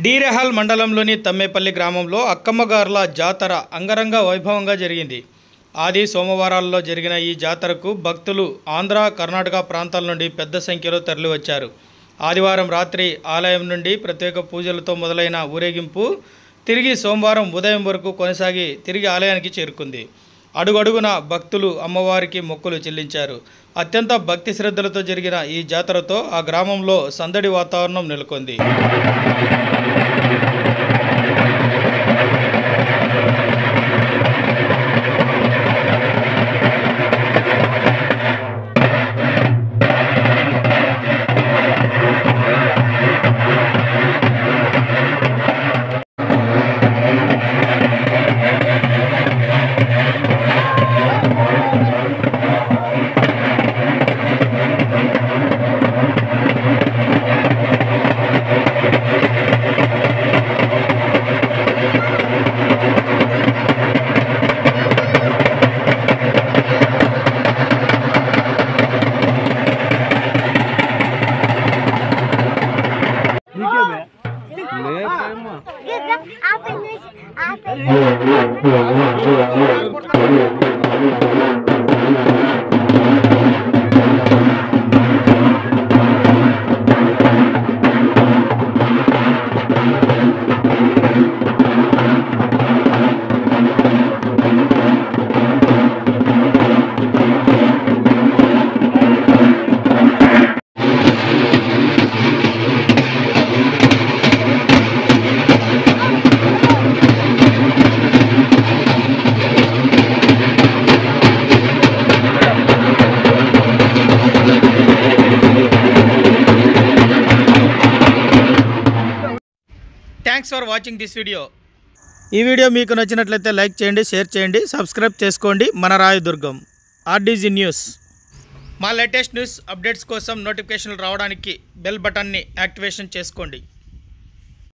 డీరెహాల్ మండలంలోని తమ్మేపల్లి గ్రామంలో అక్కమ్మగార్ల జాతర అంగరంగ వైభవంగా జరిగింది. ఆది సోమవారాల్లో జరిగిన ఈ జాతరకు భక్తులు ఆంధ్ర, కర్ణాటక ప్రాంతాల నుండి పెద్ద సంఖ్యలో తరలివచ్చారు. ఆదివారం రాత్రి ఆలయం నుండి ప్రత్యేక పూజలతో మొదలైన ఊరేగింపు తిరిగి సోమవారం ఉదయం వరకు కొనసాగి తిరిగి ఆలయానికి చేరుకుంది. అడుగడుగున భక్తులు అమ్మవారికి మొక్కులు చెల్లించారు. అత్యంత భక్తి శ్రద్ధలతో జరిగిన ఈ జాతరతో ఆ గ్రామంలో సందడి వాతావరణం నెలకొంది. Thanks for watching this video. ఈ వీడియో మీకు నచ్చినట్లయితే లైక్ చేయండి, షేర్ చేయండి, సబ్స్క్రైబ్ చేసుకోండి. మన రాయదుర్గం ఆర్డీజీ న్యూస్. మా లేటెస్ట్ న్యూస్ అప్డేట్స్ కోసం నోటిఫికేషన్లు రావడానికి బెల్ బటన్ని యాక్టివేషన్ చేసుకోండి.